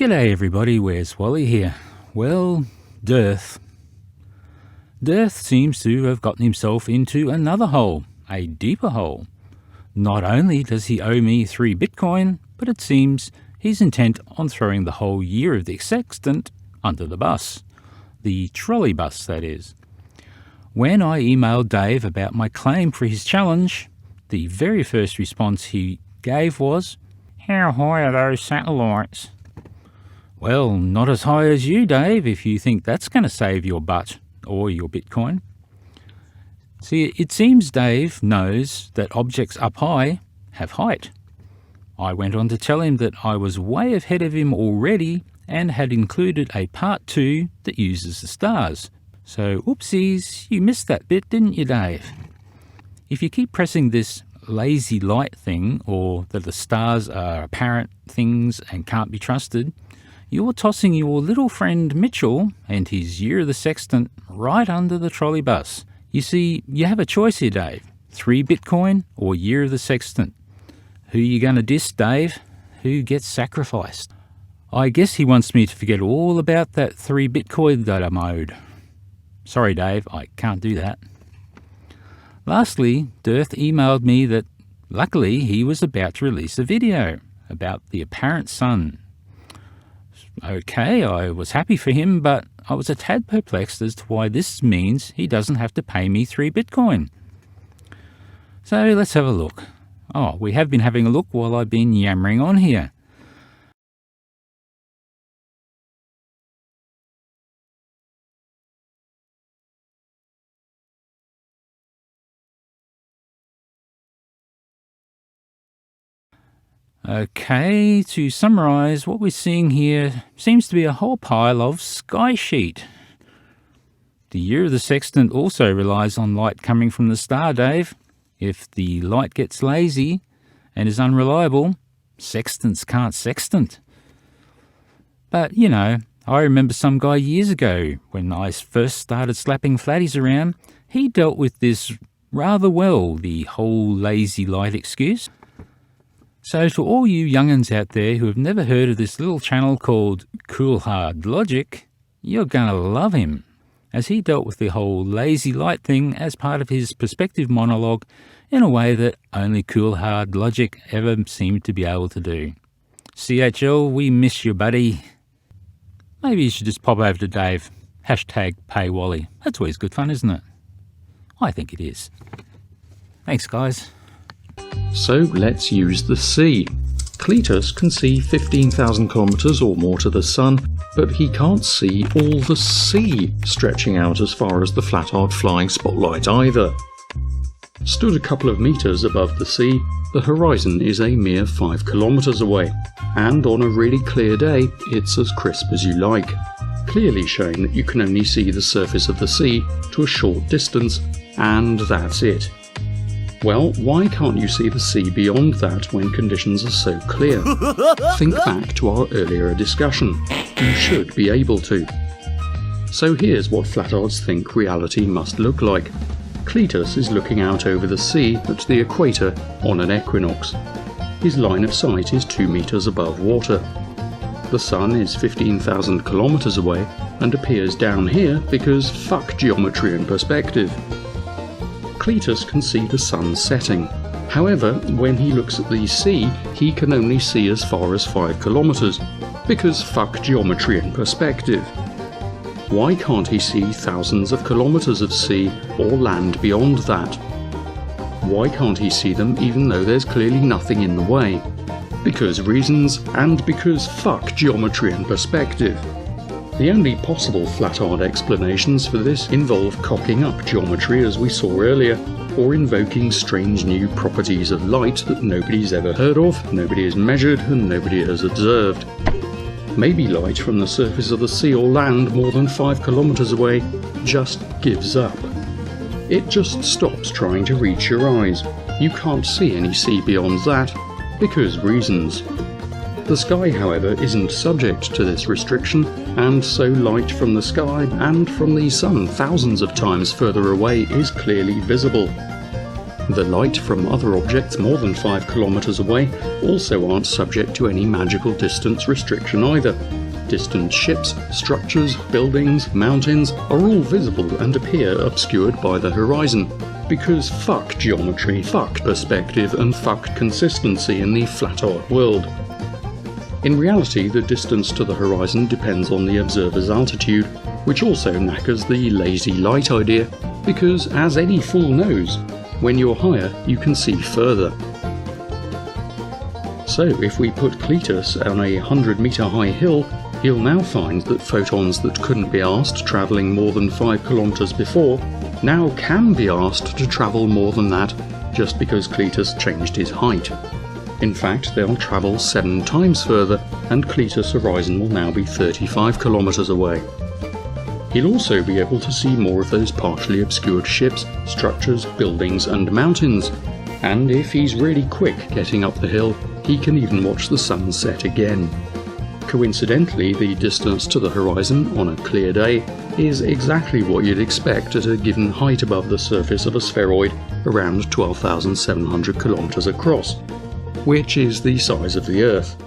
G'day everybody, WheresWally here. Well, DITRH seems to have gotten himself into another hole, a deeper hole. Not only does he owe me 3 Bitcoin, but it seems he's intent on throwing the whole year of the sextant under the bus. The trolley bus, that is. When I emailed Dave about my claim for his challenge, the very first response he gave was, "How high are those satellites?" Well, not as high as you, Dave, if you think that's going to save your butt or your Bitcoin. See, it seems Dave knows that objects up high have height. I went on to tell him that I was way ahead of him already and had included a part 2 that uses the stars. So, oopsies, you missed that bit, didn't you, Dave? If you keep pressing this lazy light thing, or that the stars are apparent things and can't be trusted, you're tossing your little friend Mitchell and his year of the sextant right under the trolley bus. You see, you have a choice here, Dave. 3 Bitcoin or year of the sextant. Who you going to diss, Dave? Who gets sacrificed? I guess he wants me to forget all about that 3 Bitcoin that I'm owed. Sorry, Dave, I can't do that. Lastly, DITRH emailed me that luckily he was about to release a video about the apparent sun. Okay, I was happy for him, but I was a tad perplexed as to why this means he doesn't have to pay me 3 Bitcoin. So let's have a look. Oh, we have been having a look while I've been yammering on here. Okay, to summarise, what we're seeing here seems to be a whole pile of sky sheet. The year of the sextant also relies on light coming from the star, Dave. If the light gets lazy and is unreliable, sextants can't sextant. But, you know, I remember some guy years ago, when I first started slapping flatties around, he dealt with this rather well, the whole lazy light excuse. So to all you young'uns out there who have never heard of this little channel called Cool Hard Logic, you're gonna love him, as he dealt with the whole lazy light thing as part of his perspective monologue in a way that only Cool Hard Logic ever seemed to be able to do. CHL, we miss you, buddy. Maybe you should just pop over to Dave. #PayWally. That's always good fun, isn't it? I think it is. Thanks, guys. So let's use the sea. Cletus can see 15,000 kilometers or more to the sun, but he can't see all the sea stretching out as far as the Flattard flying spotlight either. Stood a couple of meters above the sea, the horizon is a mere 5 kilometers away, and on a really clear day it's as crisp as you like, clearly showing that you can only see the surface of the sea to a short distance, and that's it. Well, why can't you see the sea beyond that when conditions are so clear? Think back to our earlier discussion. You should be able to. So here's what Flattards think reality must look like. Cletus is looking out over the sea at the equator on an equinox. His line of sight is 2 meters above water. The sun is 15,000 kilometers away and appears down here because fuck geometry and perspective. Cletus can see the sun setting. However, when he looks at the sea, he can only see as far as 5 kilometers, because fuck geometry and perspective. Why can't he see thousands of kilometers of sea or land beyond that? Why can't he see them even though there's clearly nothing in the way? Because reasons, and because fuck geometry and perspective. The only possible Flattard explanations for this involve cocking up geometry as we saw earlier, or invoking strange new properties of light that nobody's ever heard of, nobody has measured, and nobody has observed. Maybe light from the surface of the sea or land more than 5 kilometers away just gives up. It just stops trying to reach your eyes. You can't see any sea beyond that, because reasons. The sky, however, isn't subject to this restriction, and so light from the sky and from the sun thousands of times further away is clearly visible. The light from other objects more than 5 kilometers away also aren't subject to any magical distance restriction either. Distant ships, structures, buildings, mountains are all visible and appear obscured by the horizon. Because fuck geometry, fuck perspective, and fuck consistency in the flat Earth world. In reality, the distance to the horizon depends on the observer's altitude, which also knackers the lazy light idea, because as any fool knows, when you're higher you can see further. So if we put Cletus on a 100-meter high hill, he'll now find that photons that couldn't be asked travelling more than 5 kilometers before now can be asked to travel more than that just because Cletus changed his height. In fact, they'll travel 7 times further, and Cletus' horizon will now be 35 kilometers away. He'll also be able to see more of those partially obscured ships, structures, buildings and mountains. And if he's really quick getting up the hill, he can even watch the sun set again. Coincidentally, the distance to the horizon on a clear day is exactly what you'd expect at a given height above the surface of a spheroid around 12,700 kilometers across, which is the size of the Earth.